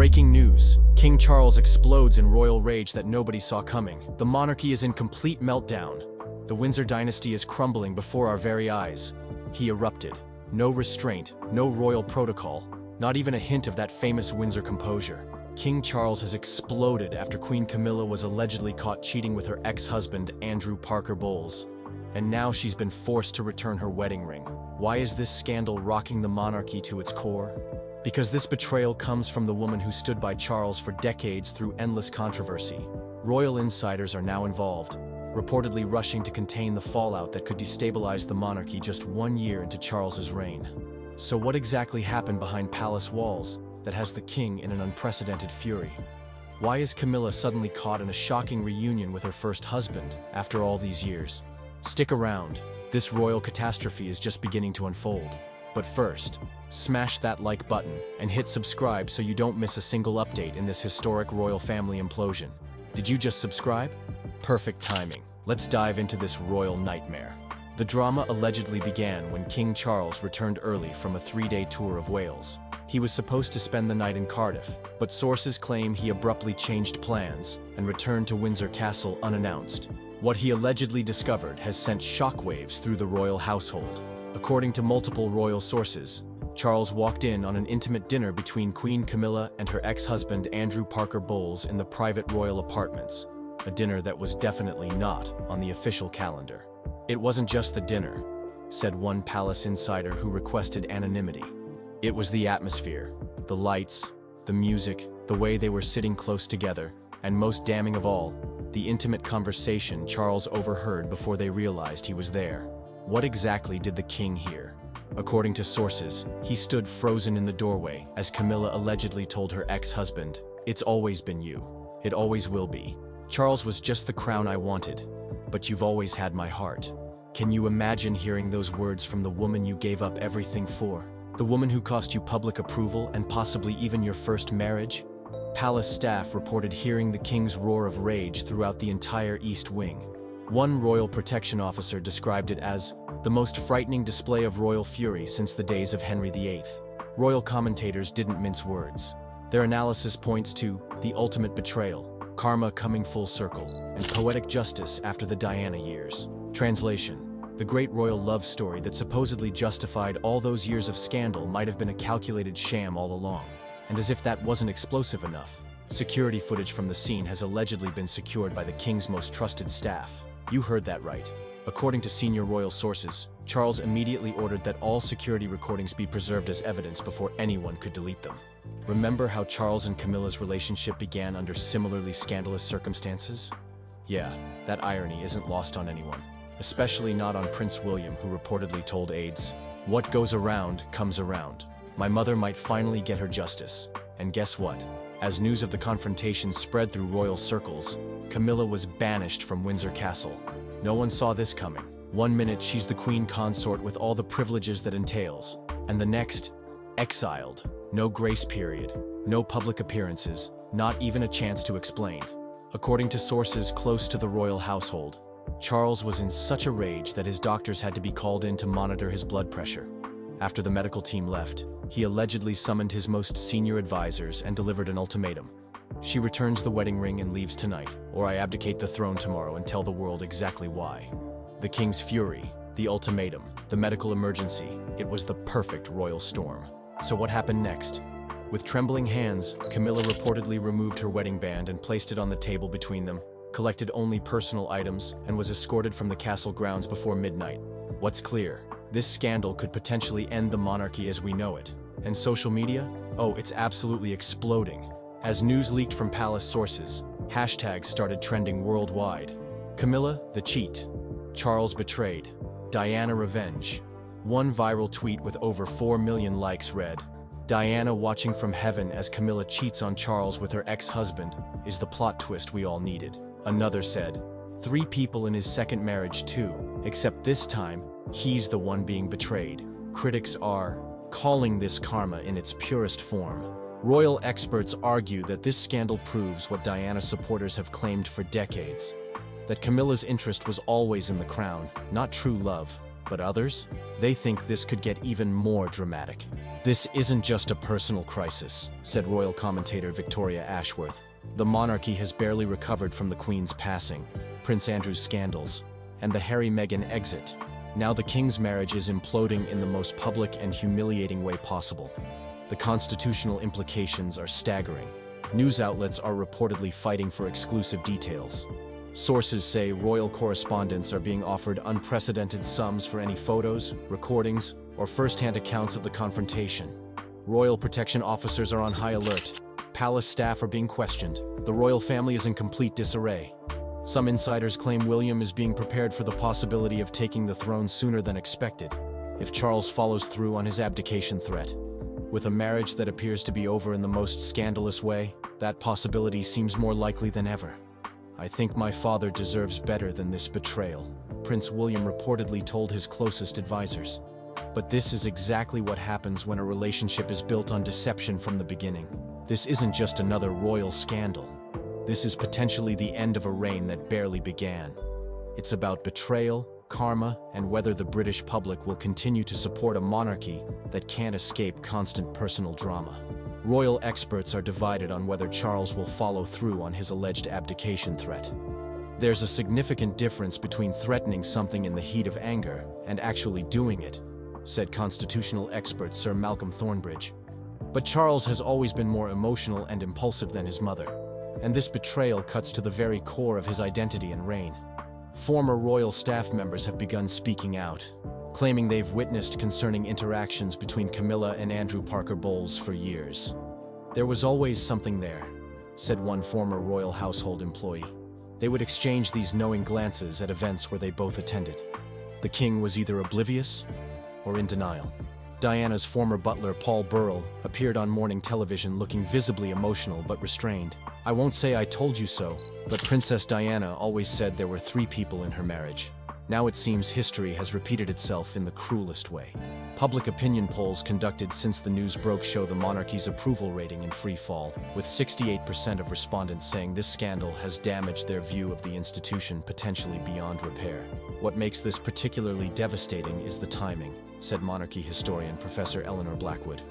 Breaking news. King Charles explodes in royal rage that nobody saw coming. The monarchy is in complete meltdown. The Windsor dynasty is crumbling before our very eyes. He erupted. No restraint, no royal protocol, not even a hint of that famous Windsor composure. King Charles has exploded after Queen Camilla was allegedly caught cheating with her ex-husband, Andrew Parker Bowles. And now she's been forced to return her wedding ring. Why is this scandal rocking the monarchy to its core? Because this betrayal comes from the woman who stood by Charles for decades through endless controversy. Royal insiders are now involved, reportedly rushing to contain the fallout that could destabilize the monarchy just 1 year into Charles's reign. So what exactly happened behind palace walls that has the king in an unprecedented fury? Why is Camilla suddenly caught in a shocking reunion with her first husband after all these years? Stick around, this royal catastrophe is just beginning to unfold. But first, smash that like button and hit subscribe so you don't miss a single update in this historic royal family implosion. Did you just subscribe? Perfect timing. Let's dive into this royal nightmare. The drama allegedly began when King Charles returned early from a 3-day tour of Wales. He was supposed to spend the night in Cardiff, but sources claim he abruptly changed plans and returned to Windsor Castle unannounced. What he allegedly discovered has sent shockwaves through the royal household. According to multiple royal sources, Charles walked in on an intimate dinner between Queen Camilla and her ex-husband Andrew Parker Bowles in the private royal apartments, a dinner that was definitely not on the official calendar. It wasn't just the dinner, said one palace insider who requested anonymity. It was the atmosphere, the lights, the music, the way they were sitting close together, and most damning of all, the intimate conversation Charles overheard before they realized he was there. What exactly did the king hear? According to sources, he stood frozen in the doorway as Camilla allegedly told her ex-husband, "It's always been you. It always will be. Charles was just the crown I wanted, but you've always had my heart." Can you imagine hearing those words from the woman you gave up everything for? The woman who cost you public approval and possibly even your first marriage? Palace staff reported hearing the king's roar of rage throughout the entire East Wing. One royal protection officer described it as the most frightening display of royal fury since the days of Henry VIII. Royal commentators didn't mince words. Their analysis points to the ultimate betrayal, karma coming full circle, and poetic justice after the Diana years. Translation: the great royal love story that supposedly justified all those years of scandal might have been a calculated sham all along. And as if that wasn't explosive enough, security footage from the scene has allegedly been secured by the king's most trusted staff. You heard that right. According to senior royal sources, Charles immediately ordered that all security recordings be preserved as evidence before anyone could delete them. Remember how Charles and Camilla's relationship began under similarly scandalous circumstances? Yeah, that irony isn't lost on anyone, especially not on Prince William, who reportedly told aides, "What goes around comes around. My mother might finally get her justice." And guess what? As news of the confrontation spread through royal circles, Camilla was banished from Windsor Castle. No one saw this coming. 1 minute she's the queen consort with all the privileges that entails, and the next, exiled. No grace period, no public appearances, not even a chance to explain. According to sources close to the royal household, Charles was in such a rage that his doctors had to be called in to monitor his blood pressure. After the medical team left, he allegedly summoned his most senior advisors and delivered an ultimatum. "She returns the wedding ring and leaves tonight, or I abdicate the throne tomorrow and tell the world exactly why." The king's fury, the ultimatum, the medical emergency, it was the perfect royal storm. So what happened next? With trembling hands, Camilla reportedly removed her wedding band and placed it on the table between them, collected only personal items, and was escorted from the castle grounds before midnight. What's clear? This scandal could potentially end the monarchy as we know it. And social media? Oh, it's absolutely exploding. As news leaked from palace sources, hashtags started trending worldwide. Camilla, the cheat. Charles betrayed. Diana revenge. One viral tweet with over 4 million likes read, "Diana watching from heaven as Camilla cheats on Charles with her ex-husband is the plot twist we all needed." Another said, "3 people in his second marriage too, except this time, he's the one being betrayed." Critics are calling this karma in its purest form. Royal experts argue that this scandal proves what Diana supporters have claimed for decades, that Camilla's interest was always in the crown, not true love. But others? They think this could get even more dramatic. "This isn't just a personal crisis," said royal commentator Victoria Ashworth. "The monarchy has barely recovered from the Queen's passing, Prince Andrew's scandals, and the Harry-Meghan exit. Now the King's marriage is imploding in the most public and humiliating way possible. The constitutional implications are staggering. News outlets are reportedly fighting for exclusive details. Sources say royal correspondents are being offered unprecedented sums for any photos, recordings, or first-hand accounts of the confrontation. Royal protection officers are on high alert. Palace staff are being questioned. The royal family is in complete disarray. Some insiders claim William is being prepared for the possibility of taking the throne sooner than expected, if Charles follows through on his abdication threat. With a marriage that appears to be over in the most scandalous way, that possibility seems more likely than ever. I think my father deserves better than this betrayal," Prince William reportedly told his closest advisors. But this is exactly what happens when a relationship is built on deception from the beginning. This isn't just another royal scandal. This is potentially the end of a reign that barely began. It's about betrayal, karma, and whether the British public will continue to support a monarchy that can't escape constant personal drama. Royal experts are divided on whether Charles will follow through on his alleged abdication threat. There's a significant difference between threatening something in the heat of anger and actually doing it, said constitutional expert Sir Malcolm Thornbridge. But Charles has always been more emotional and impulsive than his mother, and this betrayal cuts to the very core of his identity and reign. Former royal staff members have begun speaking out, claiming they've witnessed concerning interactions between Camilla and Andrew Parker Bowles for years. "There was always something there," said one former royal household employee. "They would exchange these knowing glances at events where they both attended. The king was either oblivious or in denial." Diana's former butler, Paul Burrell, appeared on morning television looking visibly emotional but restrained. "I won't say I told you so, but Princess Diana always said there were 3 people in her marriage. Now it seems history has repeated itself in the cruelest way." Public opinion polls conducted since the news broke show the monarchy's approval rating in free fall, with 68% of respondents saying this scandal has damaged their view of the institution potentially beyond repair. "What makes this particularly devastating is the timing," said monarchy historian Professor Eleanor Blackwood.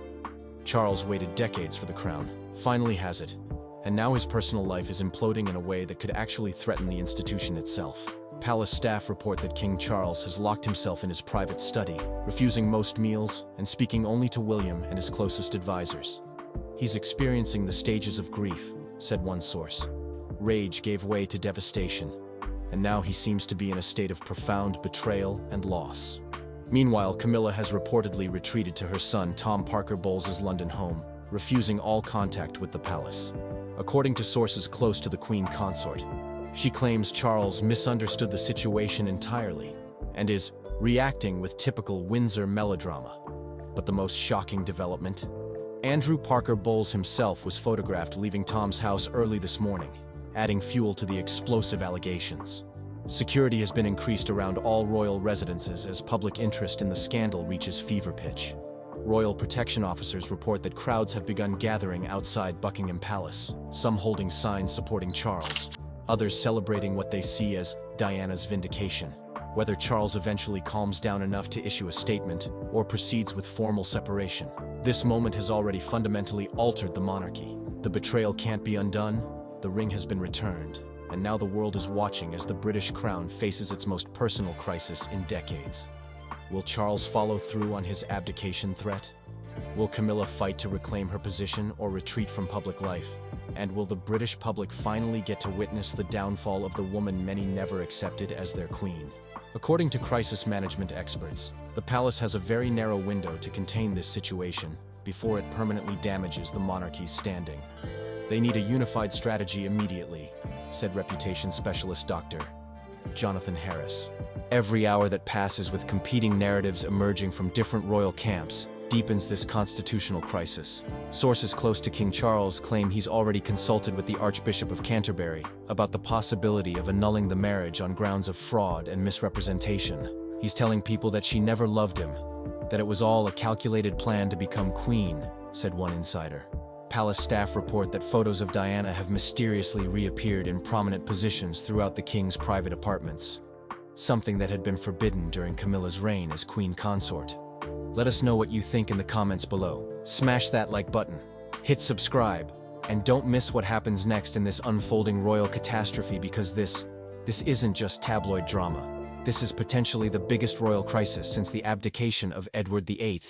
"Charles waited decades for the crown, finally has it, and now his personal life is imploding in a way that could actually threaten the institution itself." Palace staff report that King Charles has locked himself in his private study, refusing most meals and speaking only to William and his closest advisors. "He's experiencing the stages of grief," said one source. "Rage gave way to devastation, and now he seems to be in a state of profound betrayal and loss." Meanwhile, Camilla has reportedly retreated to her son Tom Parker Bowles' London home, refusing all contact with the palace. According to sources close to the Queen Consort, she claims Charles misunderstood the situation entirely and is reacting with typical Windsor melodrama. But the most shocking development? Andrew Parker Bowles himself was photographed leaving Tom's house early this morning, adding fuel to the explosive allegations. Security has been increased around all royal residences as public interest in the scandal reaches fever pitch. Royal protection officers report that crowds have begun gathering outside Buckingham Palace, some holding signs supporting Charles, others celebrating what they see as Diana's vindication. Whether Charles eventually calms down enough to issue a statement or proceeds with formal separation, this moment has already fundamentally altered the monarchy. The betrayal can't be undone, the ring has been returned, and now the world is watching as the British crown faces its most personal crisis in decades. Will Charles follow through on his abdication threat? Will Camilla fight to reclaim her position or retreat from public life? And will the British public finally get to witness the downfall of the woman many never accepted as their queen? According to crisis management experts, the palace has a very narrow window to contain this situation before it permanently damages the monarchy's standing. They need a unified strategy immediately, said reputation specialist Dr. Jonathan Harris. Every hour that passes with competing narratives emerging from different royal camps deepens this constitutional crisis. Sources close to King Charles claim he's already consulted with the Archbishop of Canterbury about the possibility of annulling the marriage on grounds of fraud and misrepresentation. He's telling people that she never loved him, that it was all a calculated plan to become queen, said one insider. Palace staff report that photos of Diana have mysteriously reappeared in prominent positions throughout the king's private apartments, something that had been forbidden during Camilla's reign as queen consort. Let us know what you think in the comments below. Smash that like button, hit subscribe, and don't miss what happens next in this unfolding royal catastrophe, because this isn't just tabloid drama. This is potentially the biggest royal crisis since the abdication of Edward VIII.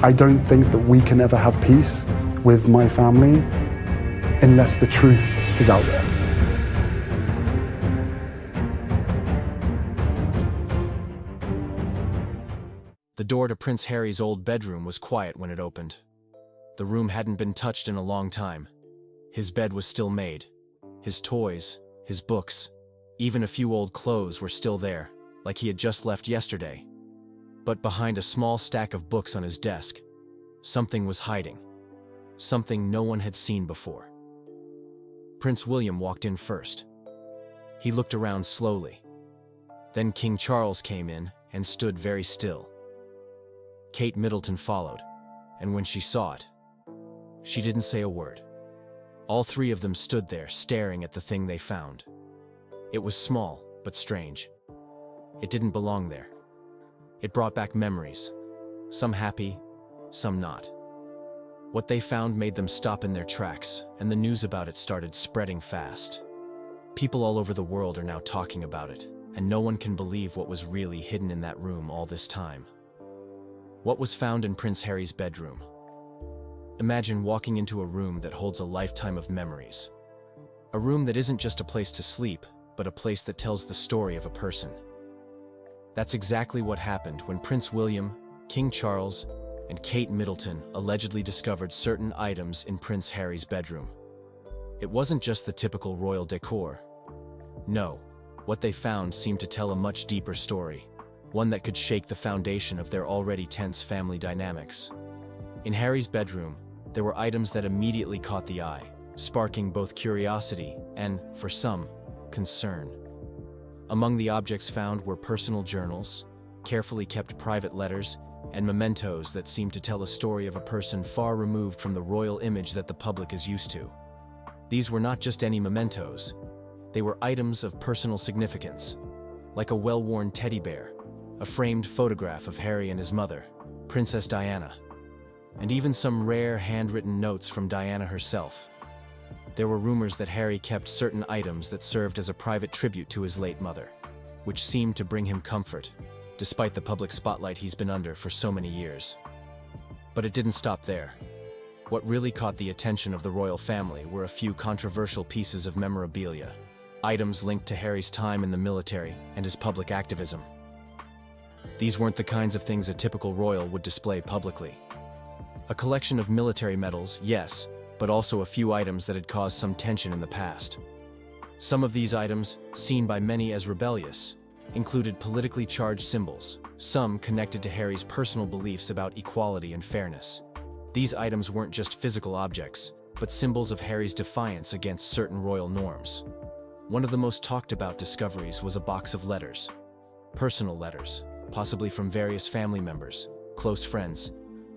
I don't think that we can ever have peace with my family unless the truth is out there. The door to Prince Harry's old bedroom was quiet when it opened. The room hadn't been touched in a long time. His bed was still made. His toys, his books, even a few old clothes were still there, like he had just left yesterday. But behind a small stack of books on his desk, something was hiding. Something no one had seen before. Prince William walked in first. He looked around slowly. Then King Charles came in and stood very still. Kate Middleton followed, and when she saw it, she didn't say a word. All three of them stood there staring at the thing they found. It was small, but strange. It didn't belong there. It brought back memories, some happy, some not. What they found made them stop in their tracks, and the news about it started spreading fast. People all over the world are now talking about it, and no one can believe what was really hidden in that room all this time. What was found in Prince Harry's bedroom? Imagine walking into a room that holds a lifetime of memories. A room that isn't just a place to sleep, but a place that tells the story of a person. That's exactly what happened when Prince William, King Charles, and Kate Middleton allegedly discovered certain items in Prince Harry's bedroom. It wasn't just the typical royal decor. No, what they found seemed to tell a much deeper story, one that could shake the foundation of their already tense family dynamics. In Harry's bedroom, there were items that immediately caught the eye, sparking both curiosity and, for some, concern. Among the objects found were personal journals, carefully kept private letters, and mementos that seemed to tell a story of a person far removed from the royal image that the public is used to. These were not just any mementos. They were items of personal significance, like a well-worn teddy bear, a framed photograph of Harry and his mother, Princess Diana, and even some rare handwritten notes from Diana herself. There were rumors that Harry kept certain items that served as a private tribute to his late mother, which seemed to bring him comfort, despite the public spotlight he's been under for so many years. But it didn't stop there. What really caught the attention of the royal family were a few controversial pieces of memorabilia, items linked to Harry's time in the military and his public activism. These weren't the kinds of things a typical royal would display publicly. A collection of military medals, yes, but also a few items that had caused some tension in the past. Some of these items, seen by many as rebellious, included politically charged symbols, some connected to Harry's personal beliefs about equality and fairness. These items weren't just physical objects, but symbols of Harry's defiance against certain royal norms. One of the most talked about discoveries was a box of letters. Personal letters, possibly from various family members, close friends,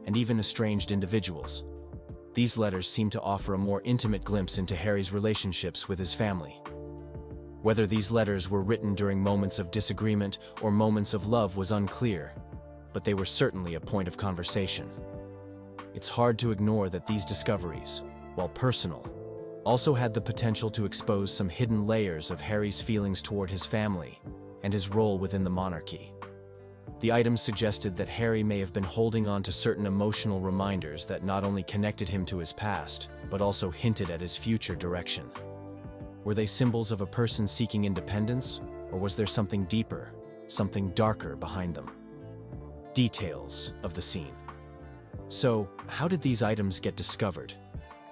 and even estranged individuals. These letters seemed to offer a more intimate glimpse into Harry's relationships with his family. Whether these letters were written during moments of disagreement or moments of love was unclear, but they were certainly a point of conversation. It's hard to ignore that these discoveries, while personal, also had the potential to expose some hidden layers of Harry's feelings toward his family and his role within the monarchy. The items suggested that Harry may have been holding on to certain emotional reminders that not only connected him to his past, but also hinted at his future direction. Were they symbols of a person seeking independence, or was there something deeper, something darker behind them? Details of the scene. So, how did these items get discovered?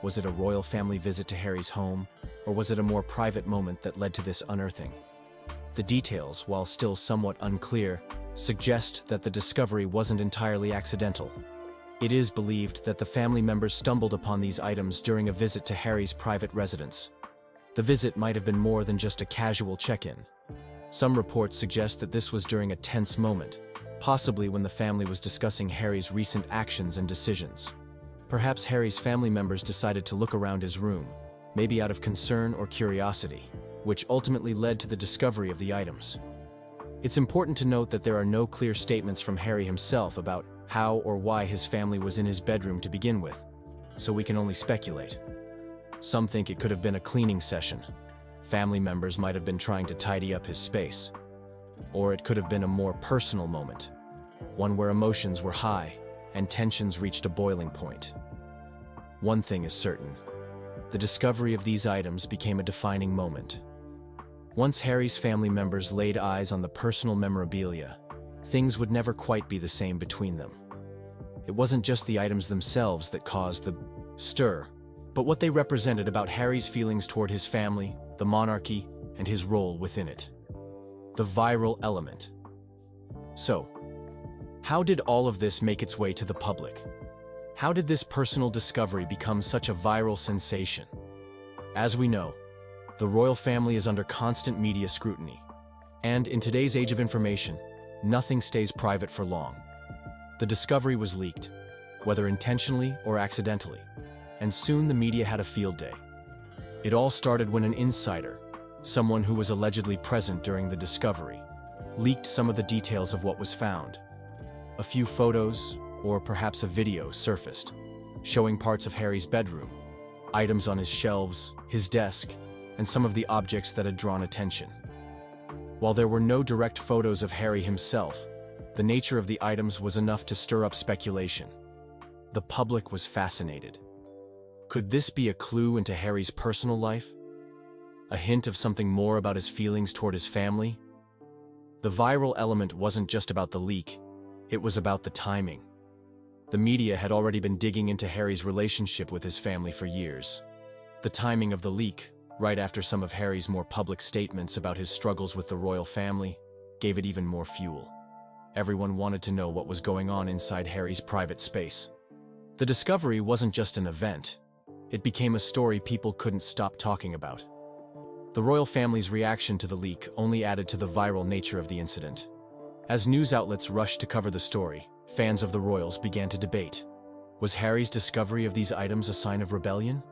Was it a royal family visit to Harry's home, or was it a more private moment that led to this unearthing? The details, while still somewhat unclear, suggest that the discovery wasn't entirely accidental. It is believed that the family members stumbled upon these items during a visit to Harry's private residence. The visit might have been more than just a casual check-in. Some reports suggest that this was during a tense moment, possibly when the family was discussing Harry's recent actions and decisions. Perhaps Harry's family members decided to look around his room, maybe out of concern or curiosity, which ultimately led to the discovery of the items. It's important to note that there are no clear statements from Harry himself about how or why his family was in his bedroom to begin with, so we can only speculate. Some think it could have been a cleaning session. Family members might have been trying to tidy up his space. Or it could have been a more personal moment, one where emotions were high and tensions reached a boiling point. One thing is certain: the discovery of these items became a defining moment. Once Harry's family members laid eyes on the personal memorabilia, things would never quite be the same between them. It wasn't just the items themselves that caused the stir, but what they represented about Harry's feelings toward his family, the monarchy, and his role within it. The viral element. So, how did all of this make its way to the public? How did this personal discovery become such a viral sensation? As we know, the royal family is under constant media scrutiny. And in today's age of information, nothing stays private for long. The discovery was leaked, whether intentionally or accidentally, and soon the media had a field day. It all started when an insider, someone who was allegedly present during the discovery, leaked some of the details of what was found. A few photos, or perhaps a video, surfaced, showing parts of Harry's bedroom, items on his shelves, his desk, and some of the objects that had drawn attention. While there were no direct photos of Harry himself, the nature of the items was enough to stir up speculation. The public was fascinated. Could this be a clue into Harry's personal life? A hint of something more about his feelings toward his family? The viral element wasn't just about the leak, it was about the timing. The media had already been digging into Harry's relationship with his family for years. The timing of the leak, right after some of Harry's more public statements about his struggles with the royal family, gave it even more fuel. Everyone wanted to know what was going on inside Harry's private space. The discovery wasn't just an event. It became a story people couldn't stop talking about. The royal family's reaction to the leak only added to the viral nature of the incident. As news outlets rushed to cover the story, fans of the royals began to debate. Was Harry's discovery of these items a sign of rebellion?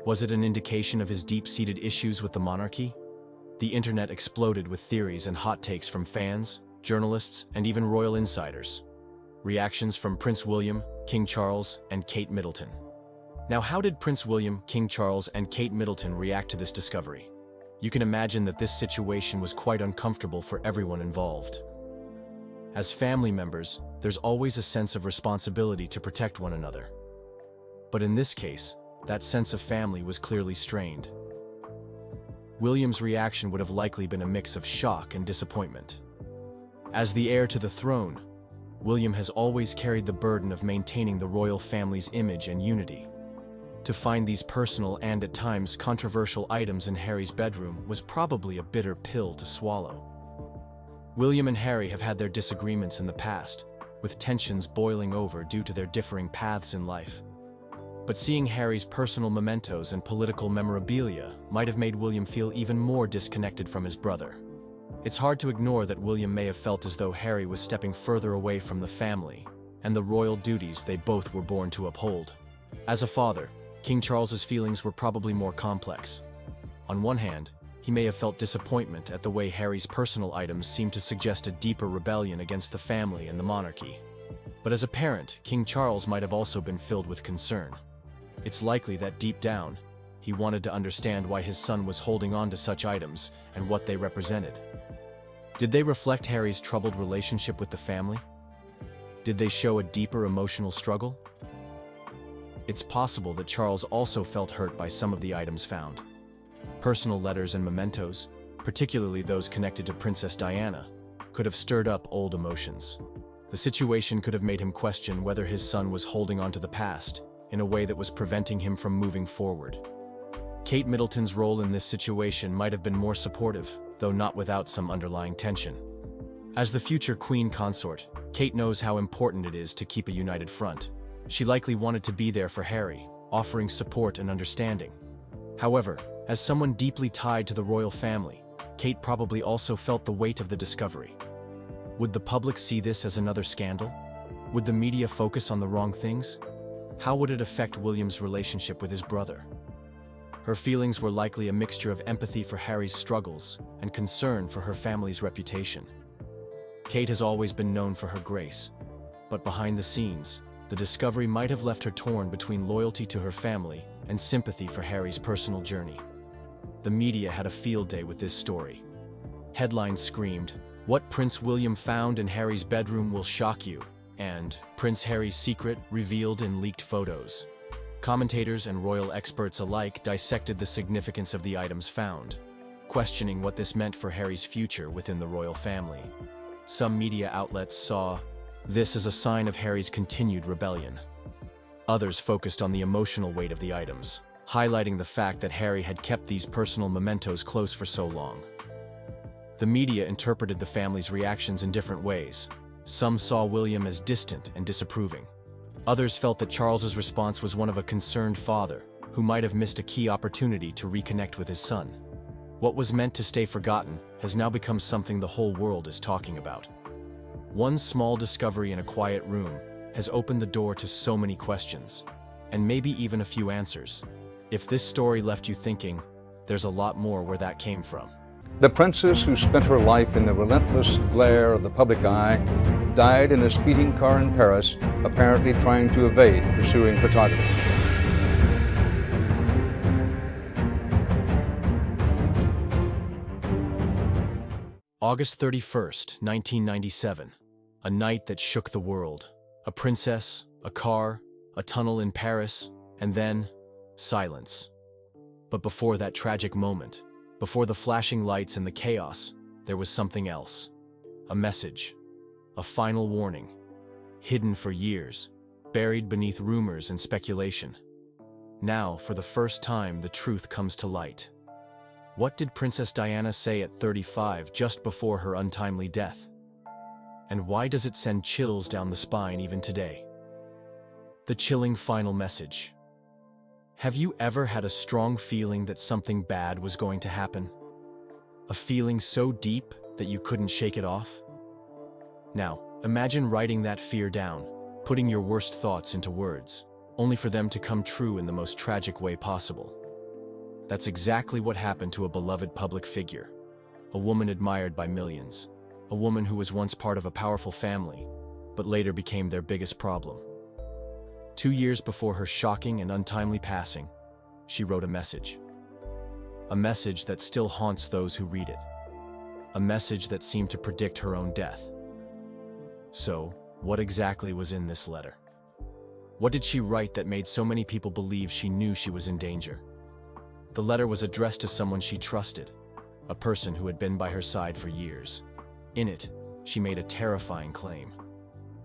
Was it an indication of his deep-seated issues with the monarchy? The internet exploded with theories and hot takes from fans, journalists, and even royal insiders. Reactions from Prince William, King Charles, and Kate Middleton. Now, how did Prince William, King Charles, and Kate Middleton react to this discovery? You can imagine that this situation was quite uncomfortable for everyone involved. As family members, there's always a sense of responsibility to protect one another. But in this case, that sense of family was clearly strained. William's reaction would have likely been a mix of shock and disappointment. As the heir to the throne, William has always carried the burden of maintaining the royal family's image and unity. To find these personal and at times controversial items in Harry's bedroom was probably a bitter pill to swallow. William and Harry have had their disagreements in the past, with tensions boiling over due to their differing paths in life. But seeing Harry's personal mementos and political memorabilia might have made William feel even more disconnected from his brother. It's hard to ignore that William may have felt as though Harry was stepping further away from the family and the royal duties they both were born to uphold. As a father, King Charles's feelings were probably more complex. On one hand, he may have felt disappointment at the way Harry's personal items seemed to suggest a deeper rebellion against the family and the monarchy. But as a parent, King Charles might have also been filled with concern. It's likely that deep down, he wanted to understand why his son was holding on to such items and what they represented. Did they reflect Harry's troubled relationship with the family? Did they show a deeper emotional struggle? It's possible that Charles also felt hurt by some of the items found. Personal letters and mementos, particularly those connected to Princess Diana, could have stirred up old emotions. The situation could have made him question whether his son was holding on to the past in a way that was preventing him from moving forward. Kate Middleton's role in this situation might have been more supportive, though not without some underlying tension. As the future queen consort, Kate knows how important it is to keep a united front. She likely wanted to be there for Harry, offering support and understanding. However, as someone deeply tied to the royal family, Kate probably also felt the weight of the discovery. Would the public see this as another scandal? Would the media focus on the wrong things? How would it affect William's relationship with his brother? Her feelings were likely a mixture of empathy for Harry's struggles and concern for her family's reputation. Kate has always been known for her grace, But behind the scenes, the discovery might have left her torn between loyalty to her family and sympathy for Harry's personal journey. The media had a field day with this story. Headlines screamed, "What Prince William found in Harry's bedroom will shock you," and "Prince Harry's secret revealed in leaked photos." Commentators and royal experts alike dissected the significance of the items found, questioning what this meant for Harry's future within the royal family. Some media outlets saw this as a sign of Harry's continued rebellion. Others focused on the emotional weight of the items, highlighting the fact that Harry had kept these personal mementos close for so long. The media interpreted the family's reactions in different ways. Some saw William as distant and disapproving. Others felt that Charles's response was one of a concerned father who might have missed a key opportunity to reconnect with his son. What was meant to stay forgotten has now become something the whole world is talking about. One small discovery in a quiet room has opened the door to so many questions, and maybe even a few answers. If this story left you thinking, there's a lot more where that came from. The princess who spent her life in the relentless glare of the public eye died in a speeding car in Paris, apparently trying to evade pursuing photography. August 31st, 1997. A night that shook the world. A princess, a car, a tunnel in Paris, and then silence. But before that tragic moment, before the flashing lights and the chaos, there was something else. A message. A final warning. Hidden for years, buried beneath rumors and speculation. Now, for the first time, the truth comes to light. What did Princess Diana say at 35 just before her untimely death? And why does it send chills down the spine even today? The chilling final message. Have you ever had a strong feeling that something bad was going to happen? A feeling so deep that you couldn't shake it off? Now, imagine writing that fear down, putting your worst thoughts into words, only for them to come true in the most tragic way possible. That's exactly what happened to a beloved public figure, a woman admired by millions, a woman who was once part of a powerful family, but later became their biggest problem. 2 years before her shocking and untimely passing, she wrote a message. A message that still haunts those who read it. A message that seemed to predict her own death. So, what exactly was in this letter? What did she write that made so many people believe she knew she was in danger? The letter was addressed to someone she trusted, a person who had been by her side for years. In it, she made a terrifying claim.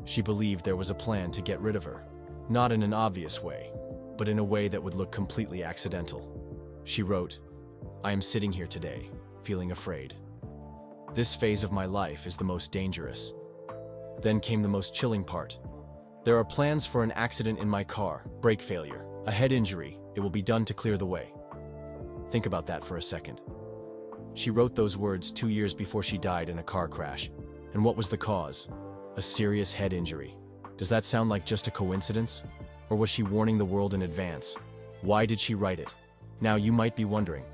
She believed there was a plan to get rid of her, not in an obvious way, but in a way that would look completely accidental. She wrote, "I am sitting here today, feeling afraid. This phase of my life is the most dangerous." Then came the most chilling part. "There are plans for an accident in my car, brake failure, a head injury. It will be done to clear the way." Think about that for a second. She wrote those words 2 years before she died in a car crash. And what was the cause? A serious head injury. Does that sound like just a coincidence? Or was she warning the world in advance? Why did she write it? Now you might be wondering,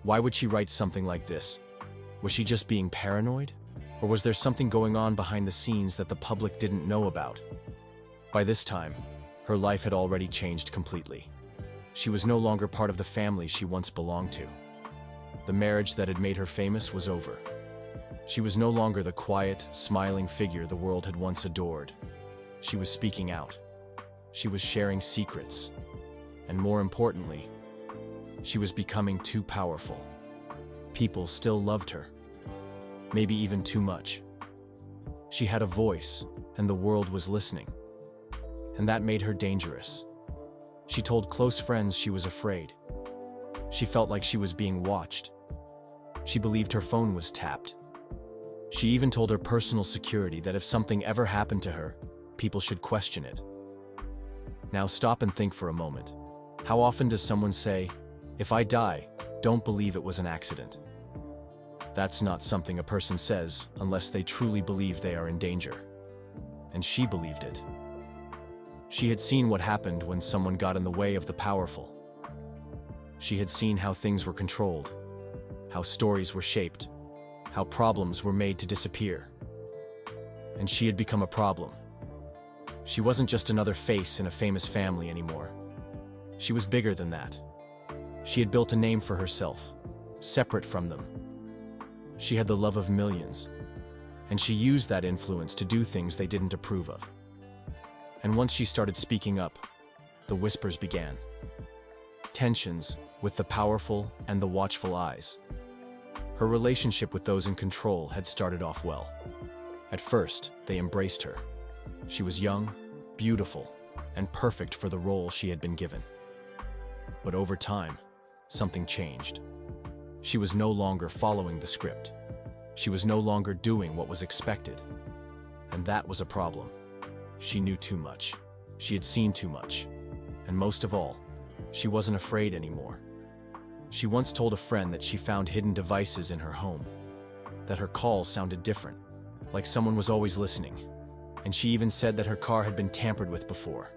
why would she write something like this? Was she just being paranoid? Or was there something going on behind the scenes that the public didn't know about? By this time, her life had already changed completely. She was no longer part of the family she once belonged to. The marriage that had made her famous was over. She was no longer the quiet, smiling figure the world had once adored. She was speaking out. She was sharing secrets. And more importantly, she was becoming too powerful. People still loved her. Maybe even too much. She had a voice, and the world was listening. And that made her dangerous. She told close friends she was afraid. She felt like she was being watched. She believed her phone was tapped. She even told her personal security that if something ever happened to her, people should question it. Now stop and think for a moment. How often does someone say, "If I die, don't believe it was an accident"? That's not something a person says unless they truly believe they are in danger. And she believed it. She had seen what happened when someone got in the way of the powerful. She had seen how things were controlled, how stories were shaped, how problems were made to disappear. And she had become a problem. She wasn't just another face in a famous family anymore. She was bigger than that. She had built a name for herself, separate from them. She had the love of millions, and she used that influence to do things they didn't approve of. And once she started speaking up, the whispers began. Tensions with the powerful and the watchful eyes. Her relationship with those in control had started off well. At first, they embraced her. She was young, beautiful, and perfect for the role she had been given. But over time, something changed. She was no longer following the script. She was no longer doing what was expected. And that was a problem. She knew too much. She had seen too much. And most of all, she wasn't afraid anymore. She once told a friend that she found hidden devices in her home, that her calls sounded different, like someone was always listening. And she even said that her car had been tampered with before.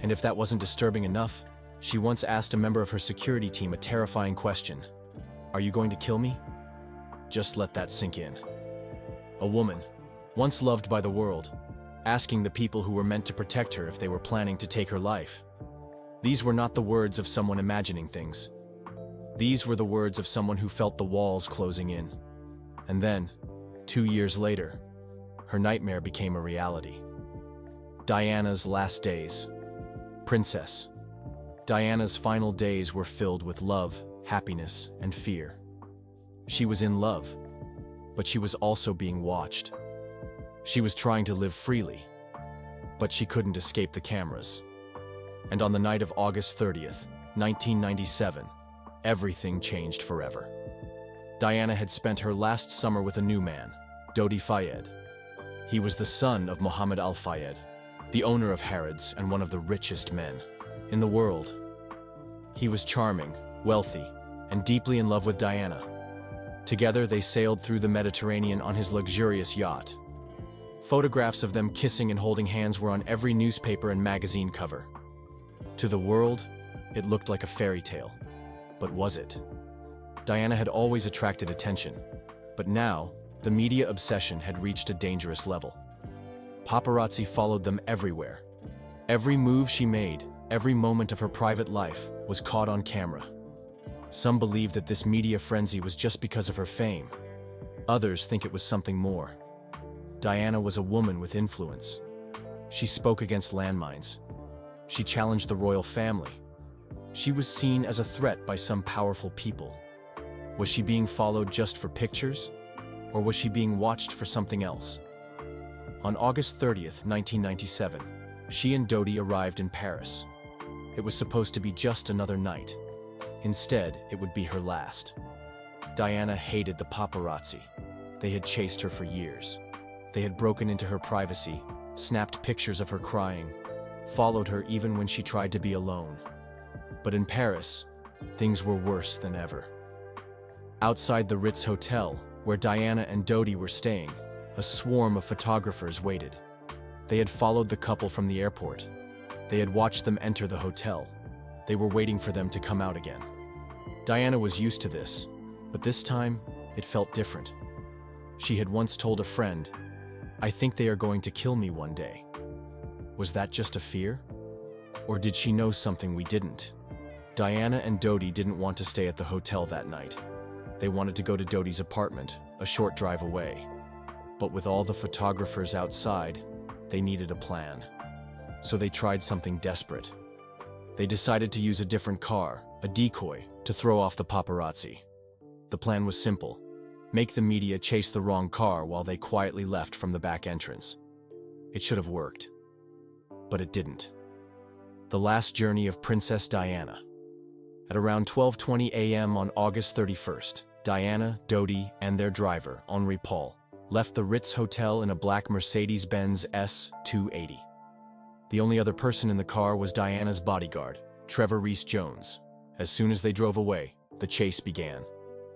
And if that wasn't disturbing enough, she once asked a member of her security team a terrifying question. "Are you going to kill me?" Just let that sink in. A woman, once loved by the world, asking the people who were meant to protect her if they were planning to take her life. These were not the words of someone imagining things. These were the words of someone who felt the walls closing in. And then, 2 years later, her nightmare became a reality. Diana's last days. Princess. Diana's final days were filled with love, happiness, and fear. She was in love, but she was also being watched. She was trying to live freely, but she couldn't escape the cameras. And on the night of August 30th, 1997, everything changed forever. Diana had spent her last summer with a new man, Dodi Fayed. He was the son of Mohammed Al Fayed, the owner of Harrods and one of the richest men in the world. He was charming, wealthy, and deeply in love with Diana. Together, they sailed through the Mediterranean on his luxurious yacht. Photographs of them kissing and holding hands were on every newspaper and magazine cover. To the world, it looked like a fairy tale. But was it? Diana had always attracted attention, but now, the media obsession had reached a dangerous level. Paparazzi followed them everywhere. Every move she made, every moment of her private life, was caught on camera. Some believe that this media frenzy was just because of her fame. Others think it was something more. Diana was a woman with influence. She spoke against landmines. She challenged the royal family. She was seen as a threat by some powerful people. Was she being followed just for pictures? Or was she being watched for something else? On August 30th, 1997, she and Dodi arrived in Paris. It was supposed to be just another night. Instead, it would be her last. Diana hated the paparazzi. They had chased her for years. They had broken into her privacy, snapped pictures of her crying, followed her even when she tried to be alone. But in Paris, things were worse than ever. Outside the Ritz Hotel, where Diana and Dodi were staying, a swarm of photographers waited. They had followed the couple from the airport. They had watched them enter the hotel. They were waiting for them to come out again. Diana was used to this, but this time, it felt different. She had once told a friend, "I think they are going to kill me one day." Was that just a fear? Or did she know something we didn't? Diana and Dodi didn't want to stay at the hotel that night. They wanted to go to Dodi's apartment, a short drive away. But with all the photographers outside, they needed a plan. So they tried something desperate. They decided to use a different car, a decoy, to throw off the paparazzi. The plan was simple. Make the media chase the wrong car while they quietly left from the back entrance. It should have worked. But it didn't. The last journey of Princess Diana. At around 12:20 a.m. on August 31st, Diana, Dodi, and their driver, Henri Paul, left the Ritz Hotel in a black Mercedes-Benz S280. The only other person in the car was Diana's bodyguard, Trevor Rees-Jones. As soon as they drove away, the chase began.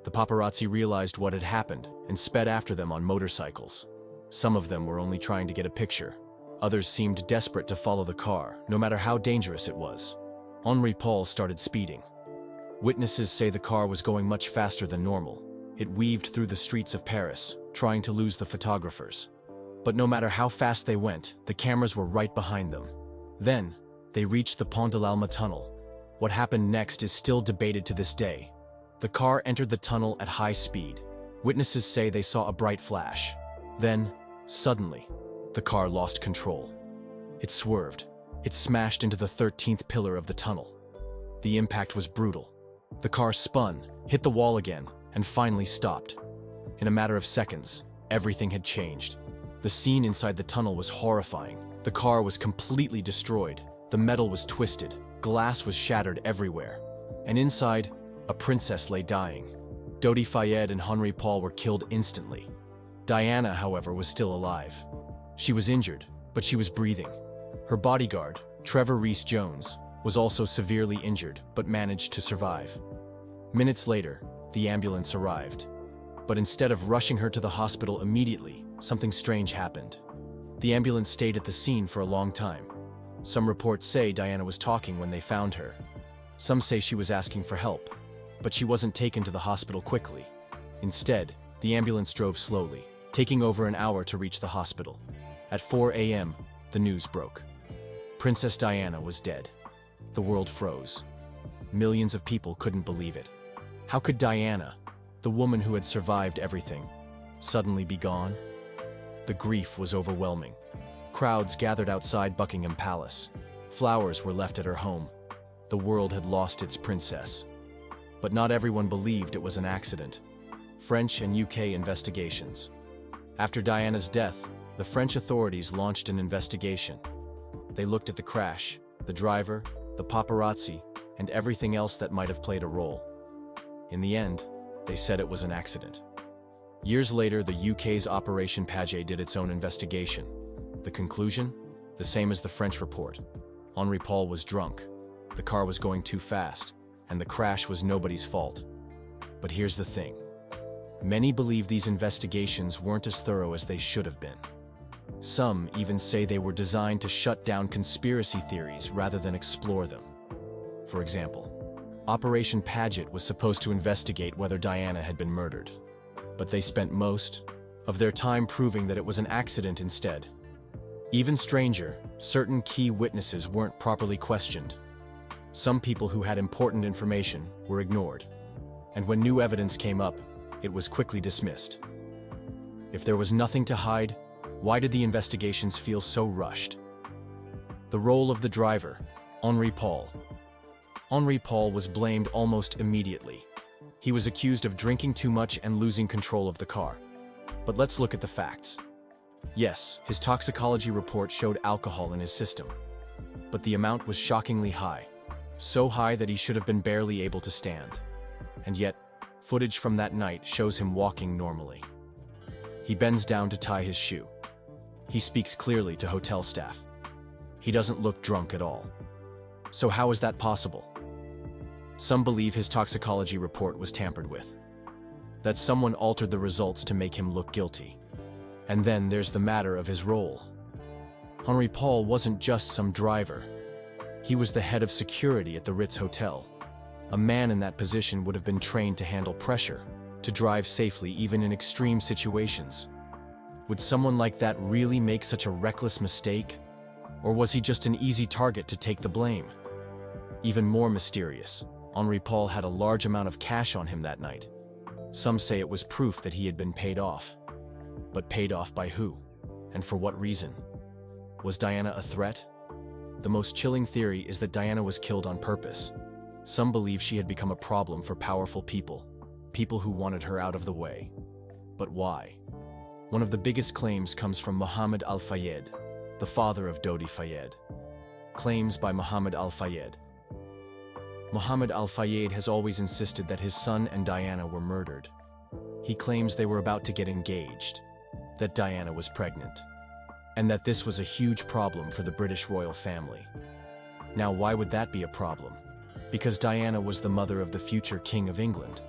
The paparazzi realized what had happened and sped after them on motorcycles. Some of them were only trying to get a picture. Others seemed desperate to follow the car, no matter how dangerous it was. Henri Paul started speeding. Witnesses say the car was going much faster than normal. It weaved through the streets of Paris, trying to lose the photographers. But no matter how fast they went, the cameras were right behind them. Then, they reached the Pont de l'Alma tunnel. What happened next is still debated to this day. The car entered the tunnel at high speed. Witnesses say they saw a bright flash. Then, suddenly, the car lost control. It swerved. It smashed into the 13th pillar of the tunnel. The impact was brutal. The car spun, hit the wall again, and finally stopped. In a matter of seconds, everything had changed. The scene inside the tunnel was horrifying. The car was completely destroyed. The metal was twisted. Glass was shattered everywhere. And inside, a princess lay dying. Dodi Fayed and Henri Paul were killed instantly. Diana, however, was still alive. She was injured, but she was breathing. Her bodyguard, Trevor Rees-Jones, was also severely injured, but managed to survive. Minutes later, the ambulance arrived. But instead of rushing her to the hospital immediately, something strange happened. The ambulance stayed at the scene for a long time. Some reports say Diana was talking when they found her. Some say she was asking for help, but she wasn't taken to the hospital quickly. Instead, the ambulance drove slowly, taking over an hour to reach the hospital. At 4 a.m., the news broke. Princess Diana was dead. The world froze. Millions of people couldn't believe it. How could Diana, the woman who had survived everything, suddenly be gone? The grief was overwhelming. Crowds gathered outside Buckingham Palace. Flowers were left at her home. The world had lost its princess. But not everyone believed it was an accident. French and UK investigations. After Diana's death, the French authorities launched an investigation. They looked at the crash, the driver, the paparazzi, and everything else that might have played a role. In the end, they said it was an accident. Years later, the UK's Operation Paget did its own investigation. The conclusion? The same as the French report. Henri Paul was drunk, the car was going too fast, and the crash was nobody's fault. But here's the thing. Many believe these investigations weren't as thorough as they should have been. Some even say they were designed to shut down conspiracy theories rather than explore them. For example, Operation Paget was supposed to investigate whether Diana had been murdered. But they spent most of their time proving that it was an accident instead. Even stranger, certain key witnesses weren't properly questioned. Some people who had important information were ignored. And when new evidence came up, it was quickly dismissed. If there was nothing to hide, why did the investigations feel so rushed? The role of the driver, Henri Paul. Henri Paul was blamed almost immediately. He was accused of drinking too much and losing control of the car. But let's look at the facts. Yes, his toxicology report showed alcohol in his system. But the amount was shockingly high. So high that he should have been barely able to stand. And yet, footage from that night shows him walking normally. He bends down to tie his shoe. He speaks clearly to hotel staff. He doesn't look drunk at all. So how is that possible? Some believe his toxicology report was tampered with. That someone altered the results to make him look guilty. And then there's the matter of his role. Henri Paul wasn't just some driver. He was the head of security at the Ritz Hotel. A man in that position would have been trained to handle pressure, to drive safely even in extreme situations. Would someone like that really make such a reckless mistake? Or was he just an easy target to take the blame? Even more mysterious, Henri Paul had a large amount of cash on him that night. Some say it was proof that he had been paid off. But paid off by who? And for what reason? Was Diana a threat? The most chilling theory is that Diana was killed on purpose. Some believe she had become a problem for powerful people, people who wanted her out of the way. But why? One of the biggest claims comes from Mohammed Al-Fayed, the father of Dodi Fayed. Claims by Mohammed Al-Fayed. Mohammed Al-Fayed has always insisted that his son and Diana were murdered. He claims they were about to get engaged, that Diana was pregnant, and that this was a huge problem for the British royal family. Now, why would that be a problem? Because Diana was the mother of the future King of England.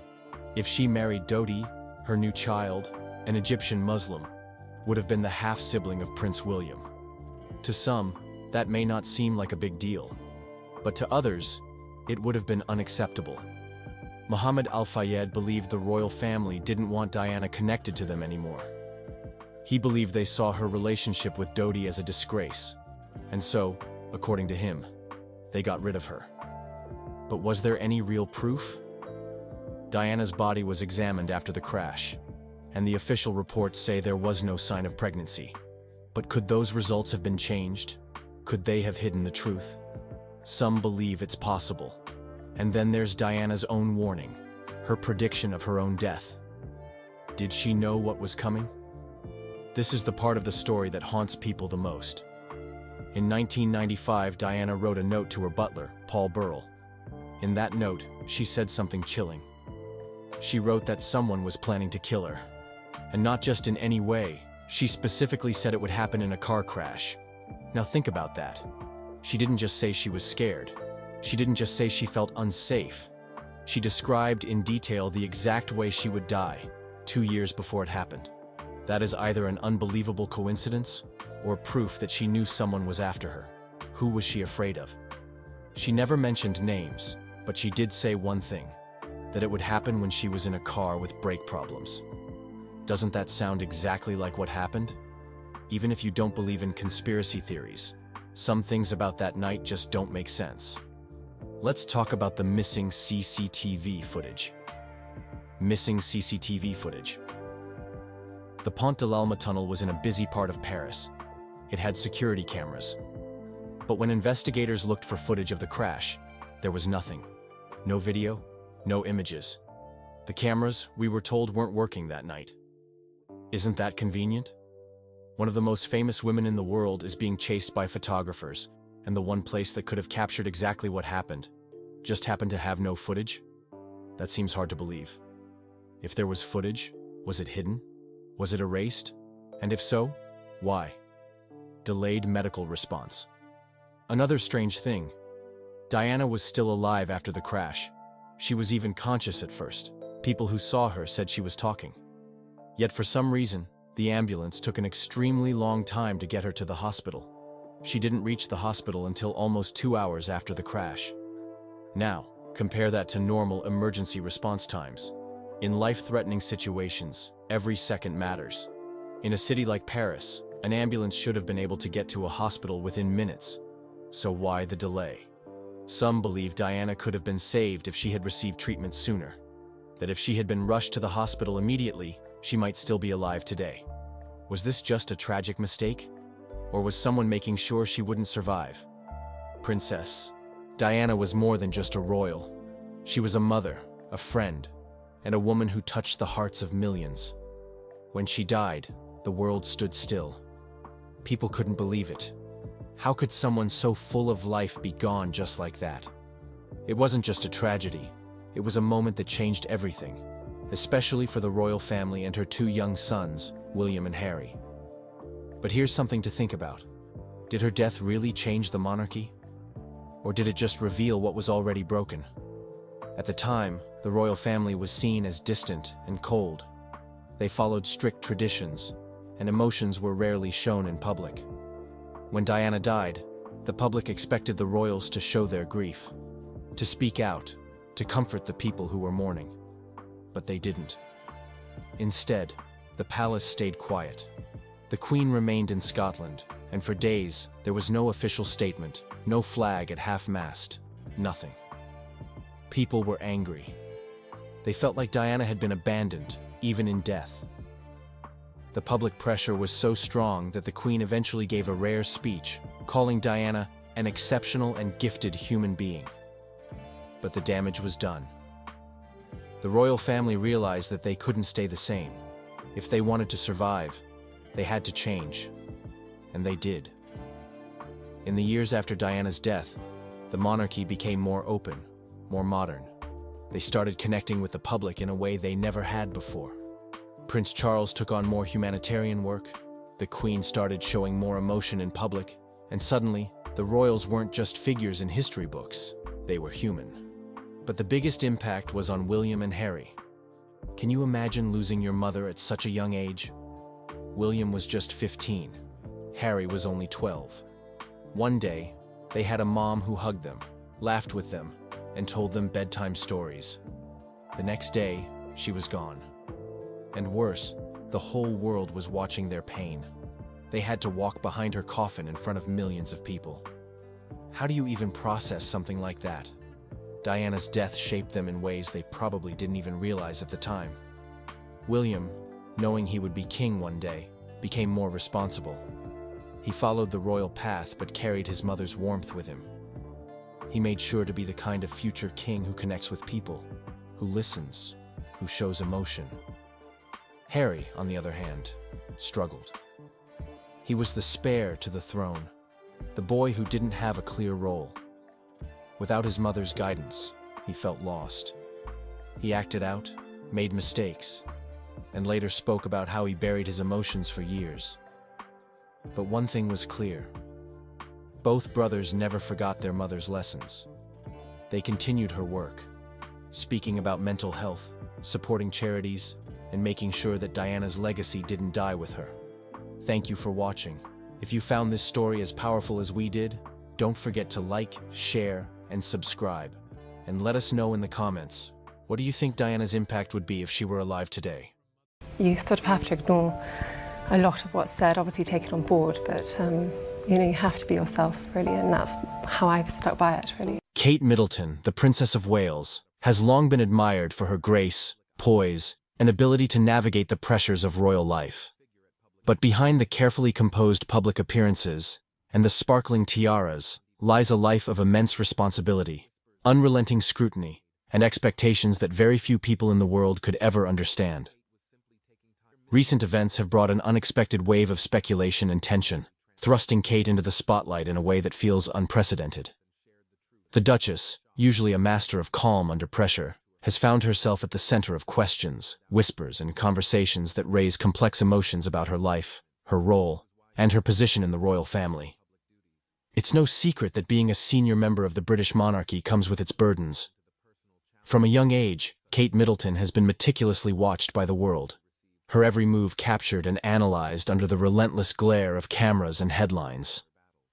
If she married Dodi, her new child, an Egyptian Muslim, would have been the half-sibling of Prince William. To some, that may not seem like a big deal, but to others, it would have been unacceptable. Mohammed Al-Fayed believed the royal family didn't want Diana connected to them anymore. He believed they saw her relationship with Dodi as a disgrace, and so, according to him, they got rid of her. But was there any real proof? Diana's body was examined after the crash, and the official reports say there was no sign of pregnancy. But could those results have been changed? Could they have hidden the truth? Some believe it's possible. And then there's Diana's own warning, her prediction of her own death. Did she know what was coming? This is the part of the story that haunts people the most. In 1995, Diana wrote a note to her butler, Paul Burrell. In that note, she said something chilling. She wrote that someone was planning to kill her. And not just in any way, she specifically said it would happen in a car crash. Now think about that. She didn't just say she was scared. She didn't just say she felt unsafe. She described in detail the exact way she would die, 2 years before it happened. That is either an unbelievable coincidence or proof that she knew someone was after her. Who was she afraid of? She never mentioned names, but she did say one thing, that it would happen when she was in a car with brake problems. Doesn't that sound exactly like what happened? Even if you don't believe in conspiracy theories, some things about that night just don't make sense. Let's talk about the missing CCTV footage. Missing CCTV footage. The Pont de l'Alma tunnel was in a busy part of Paris. It had security cameras. But when investigators looked for footage of the crash, there was nothing. No video, no images. The cameras, we were told, weren't working that night. Isn't that convenient? One of the most famous women in the world is being chased by photographers, and the one place that could have captured exactly what happened just happened to have no footage? That seems hard to believe. If there was footage, was it hidden? Was it erased? And if so, why? Delayed medical response. Another strange thing, Diana was still alive after the crash. She was even conscious at first. People who saw her said she was talking. Yet for some reason, the ambulance took an extremely long time to get her to the hospital. She didn't reach the hospital until almost 2 hours after the crash. Now, compare that to normal emergency response times. In life-threatening situations, every second matters. In a city like Paris, an ambulance should have been able to get to a hospital within minutes. So why the delay? Some believe Diana could have been saved if she had received treatment sooner. That if she had been rushed to the hospital immediately, she might still be alive today. Was this just a tragic mistake? Or was someone making sure she wouldn't survive? Princess Diana was more than just a royal. She was a mother, a friend, and a woman who touched the hearts of millions. When she died, the world stood still. People couldn't believe it. How could someone so full of life be gone just like that? It wasn't just a tragedy. It was a moment that changed everything, especially for the royal family and her 2 young sons, William and Harry. But here's something to think about. Did her death really change the monarchy? Or did it just reveal what was already broken? At the time, the royal family was seen as distant and cold. They followed strict traditions, and emotions were rarely shown in public. When Diana died, the public expected the royals to show their grief, to speak out, to comfort the people who were mourning. But they didn't. Instead, the palace stayed quiet. The Queen remained in Scotland, and for days there was no official statement, no flag at half-mast, nothing. People were angry. They felt like Diana had been abandoned, even in death. The public pressure was so strong that the Queen eventually gave a rare speech, calling Diana an exceptional and gifted human being. But the damage was done. The royal family realized that they couldn't stay the same. If they wanted to survive, they had to change. And they did. In the years after Diana's death, the monarchy became more open, more modern. They started connecting with the public in a way they never had before. Prince Charles took on more humanitarian work, the Queen started showing more emotion in public, and suddenly, the royals weren't just figures in history books, they were human. But the biggest impact was on William and Harry. Can you imagine losing your mother at such a young age? William was just 15. Harry was only 12. One day, they had a mom who hugged them, laughed with them, and told them bedtime stories. The next day, she was gone. And worse, The whole world was watching their pain. They had to walk behind her coffin in front of millions of people. How do you even process something like that? Diana's death shaped them in ways they probably didn't even realize at the time. William, knowing he would be king one day, became more responsible. He followed the royal path but carried his mother's warmth with him. He made sure to be the kind of future king who connects with people, who listens, who shows emotion. Harry, on the other hand, struggled. He was the spare to the throne, the boy who didn't have a clear role. Without his mother's guidance, he felt lost. He acted out, made mistakes, and later spoke about how he buried his emotions for years. But one thing was clear. Both brothers never forgot their mother's lessons. They continued her work, speaking about mental health, supporting charities, and making sure that Diana's legacy didn't die with her. Thank you for watching. If you found this story as powerful as we did, don't forget to like, share, and subscribe. And let us know in the comments, what do you think Diana's impact would be if she were alive today? You sort of have to ignore a lot of what's said, obviously take it on board, but you have to be yourself, really, and that's how I've stuck by it, really. Kate Middleton, the Princess of Wales, has long been admired for her grace, poise, and ability to navigate the pressures of royal life. But behind the carefully composed public appearances and the sparkling tiaras lies a life of immense responsibility, unrelenting scrutiny, and expectations that very few people in the world could ever understand. Recent events have brought an unexpected wave of speculation and tension, thrusting Kate into the spotlight in a way that feels unprecedented. The Duchess, usually a master of calm under pressure, has found herself at the center of questions, whispers, and conversations that raise complex emotions about her life, her role, and her position in the royal family. It's no secret that being a senior member of the British monarchy comes with its burdens. From a young age, Kate Middleton has been meticulously watched by the world, her every move captured and analyzed under the relentless glare of cameras and headlines.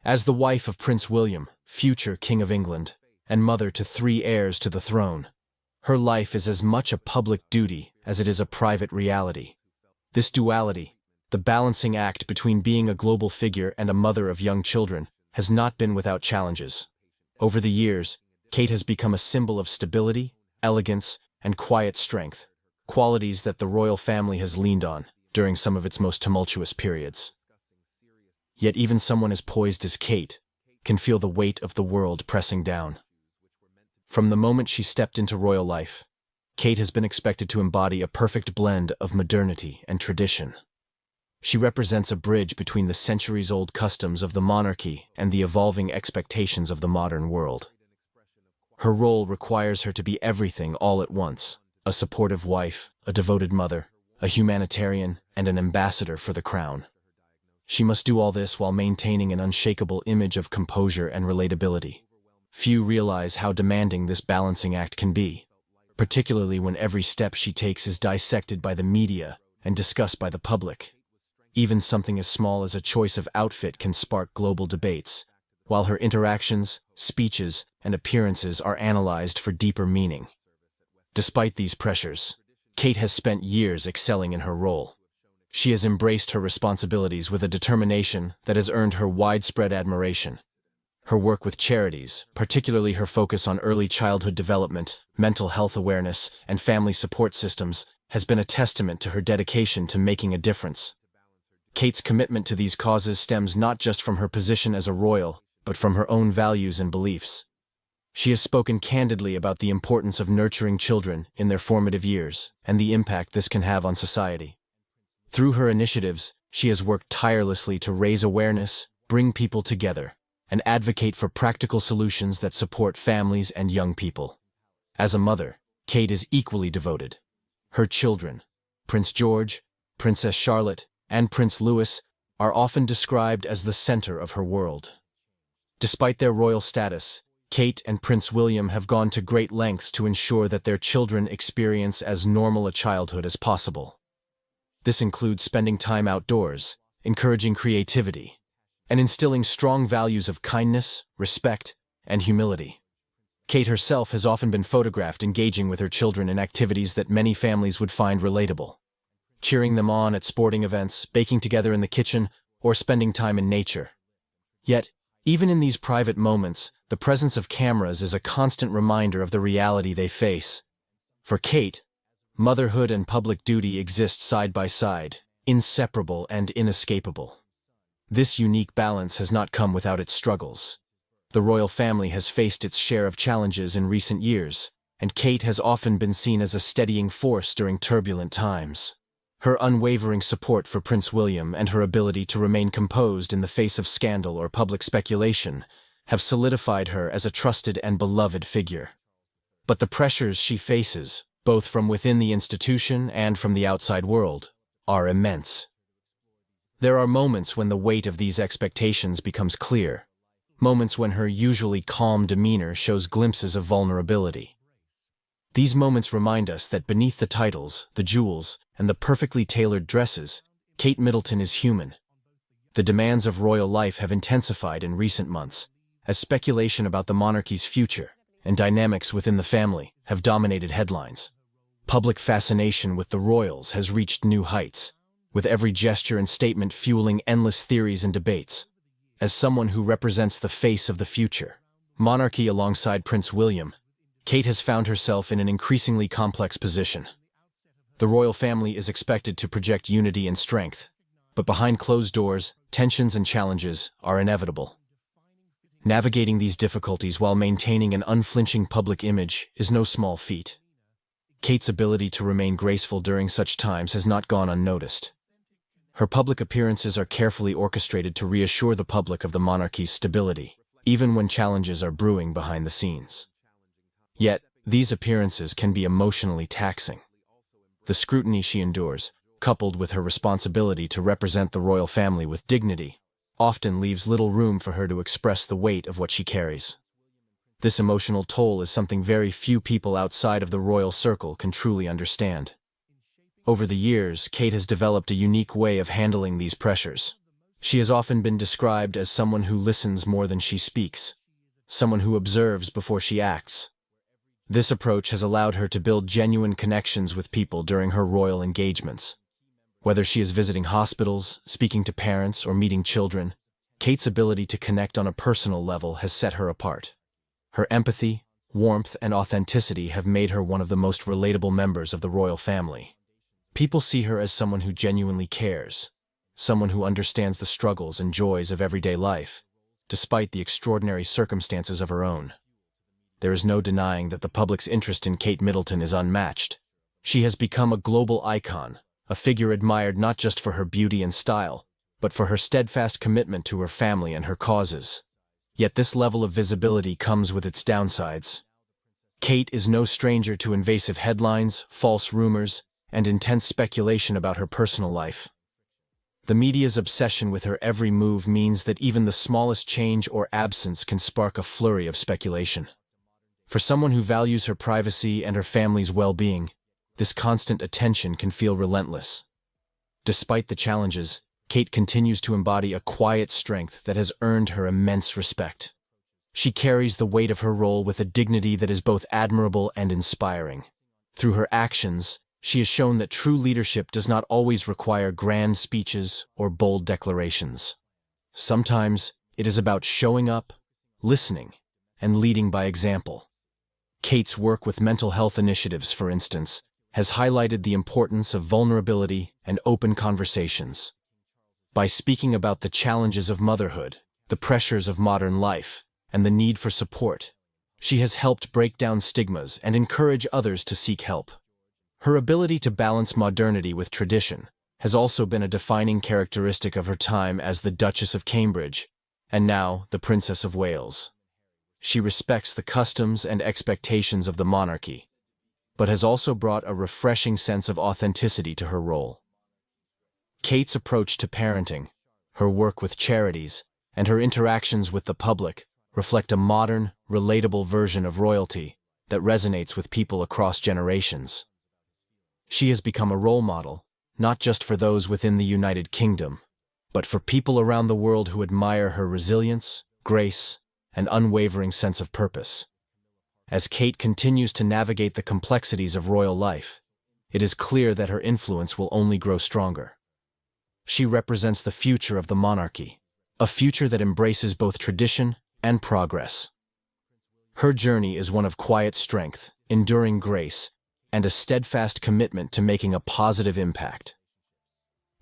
As the wife of Prince William, future King of England, and mother to 3 heirs to the throne, her life is as much a public duty as it is a private reality. This duality, the balancing act between being a global figure and a mother of young children, has not been without challenges. Over the years, Kate has become a symbol of stability, elegance, and quiet strength, qualities that the royal family has leaned on during some of its most tumultuous periods. Yet even someone as poised as Kate can feel the weight of the world pressing down. From the moment she stepped into royal life, Kate has been expected to embody a perfect blend of modernity and tradition. She represents a bridge between the centuries-old customs of the monarchy and the evolving expectations of the modern world. Her role requires her to be everything all at once: a supportive wife, a devoted mother, a humanitarian, and an ambassador for the crown. She must do all this while maintaining an unshakable image of composure and relatability. Few realize how demanding this balancing act can be, particularly when every step she takes is dissected by the media and discussed by the public. Even something as small as a choice of outfit can spark global debates, while her interactions, speeches, and appearances are analyzed for deeper meaning. Despite these pressures, Kate has spent years excelling in her role. She has embraced her responsibilities with a determination that has earned her widespread admiration. Her work with charities, particularly her focus on early childhood development, mental health awareness, and family support systems, has been a testament to her dedication to making a difference. Kate's commitment to these causes stems not just from her position as a royal, but from her own values and beliefs. She has spoken candidly about the importance of nurturing children in their formative years and the impact this can have on society. Through her initiatives, she has worked tirelessly to raise awareness, bring people together, and advocate for practical solutions that support families and young people. As a mother, Kate is equally devoted. Her children, Prince George, Princess Charlotte, and Prince Louis, are often described as the center of her world. Despite their royal status, Kate and Prince William have gone to great lengths to ensure that their children experience as normal a childhood as possible. This includes spending time outdoors, encouraging creativity, and instilling strong values of kindness, respect, and humility. Kate herself has often been photographed engaging with her children in activities that many families would find relatable. cheering them on at sporting events, baking together in the kitchen, or spending time in nature. Yet, even in these private moments, the presence of cameras is a constant reminder of the reality they face. For Kate, motherhood and public duty exist side by side, inseparable and inescapable. This unique balance has not come without its struggles. The royal family has faced its share of challenges in recent years, and Kate has often been seen as a steadying force during turbulent times. Her unwavering support for Prince William and her ability to remain composed in the face of scandal or public speculation have solidified her as a trusted and beloved figure. But the pressures she faces, both from within the institution and from the outside world, are immense. There are moments when the weight of these expectations becomes clear, moments when her usually calm demeanor shows glimpses of vulnerability. These moments remind us that beneath the titles, the jewels, and the perfectly tailored dresses, Kate Middleton is human. The demands of royal life have intensified in recent months, as speculation about the monarchy's future and dynamics within the family have dominated headlines. Public fascination with the royals has reached new heights, with every gesture and statement fueling endless theories and debates. As someone who represents the face of the future, monarchy alongside Prince William, Kate has found herself in an increasingly complex position. The royal family is expected to project unity and strength, but behind closed doors, tensions and challenges are inevitable. Navigating these difficulties while maintaining an unflinching public image is no small feat. Kate's ability to remain graceful during such times has not gone unnoticed. Her public appearances are carefully orchestrated to reassure the public of the monarchy's stability, even when challenges are brewing behind the scenes. Yet, these appearances can be emotionally taxing. The scrutiny she endures, coupled with her responsibility to represent the royal family with dignity, often leaves little room for her to express the weight of what she carries. This emotional toll is something very few people outside of the royal circle can truly understand. Over the years, Kate has developed a unique way of handling these pressures. She has often been described as someone who listens more than she speaks, someone who observes before she acts. This approach has allowed her to build genuine connections with people during her royal engagements. Whether she is visiting hospitals, speaking to parents, or meeting children, Kate's ability to connect on a personal level has set her apart. Her empathy, warmth, and authenticity have made her one of the most relatable members of the royal family. People see her as someone who genuinely cares, someone who understands the struggles and joys of everyday life, despite the extraordinary circumstances of her own. There is no denying that the public's interest in Kate Middleton is unmatched. She has become a global icon, a figure admired not just for her beauty and style, but for her steadfast commitment to her family and her causes. Yet this level of visibility comes with its downsides. Kate is no stranger to invasive headlines, false rumors, and intense speculation about her personal life. The media's obsession with her every move means that even the smallest change or absence can spark a flurry of speculation. For someone who values her privacy and her family's well-being, this constant attention can feel relentless. Despite the challenges, Kate continues to embody a quiet strength that has earned her immense respect. She carries the weight of her role with a dignity that is both admirable and inspiring. Through her actions, she has shown that true leadership does not always require grand speeches or bold declarations. Sometimes, it is about showing up, listening, and leading by example. Kate's work with mental health initiatives, for instance, has highlighted the importance of vulnerability and open conversations. By speaking about the challenges of motherhood, the pressures of modern life, and the need for support, she has helped break down stigmas and encourage others to seek help. Her ability to balance modernity with tradition has also been a defining characteristic of her time as the Duchess of Cambridge, and now the Princess of Wales. She respects the customs and expectations of the monarchy, but has also brought a refreshing sense of authenticity to her role. Kate's approach to parenting, her work with charities, and her interactions with the public reflect a modern, relatable version of royalty that resonates with people across generations. She has become a role model, not just for those within the United Kingdom, but for people around the world who admire her resilience, grace, and unwavering sense of purpose. As Kate continues to navigate the complexities of royal life, it is clear that her influence will only grow stronger. She represents the future of the monarchy, a future that embraces both tradition and progress. Her journey is one of quiet strength, enduring grace, and a steadfast commitment to making a positive impact.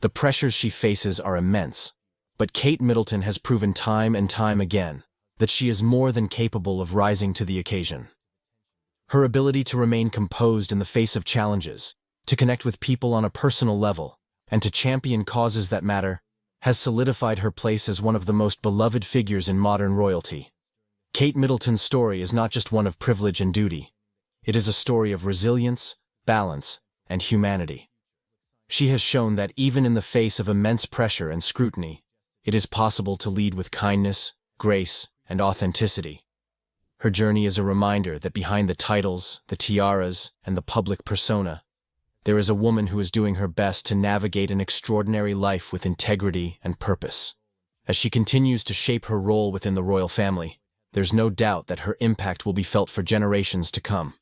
The pressures she faces are immense, but Kate Middleton has proven time and time again that she is more than capable of rising to the occasion. Her ability to remain composed in the face of challenges, to connect with people on a personal level, and to champion causes that matter, has solidified her place as one of the most beloved figures in modern royalty. Kate Middleton's story is not just one of privilege and duty. It is a story of resilience, balance, and humanity. She has shown that even in the face of immense pressure and scrutiny, it is possible to lead with kindness, grace, and authenticity. Her journey is a reminder that behind the titles, the tiaras, and the public persona, there is a woman who is doing her best to navigate an extraordinary life with integrity and purpose. As she continues to shape her role within the royal family, there's no doubt that her impact will be felt for generations to come.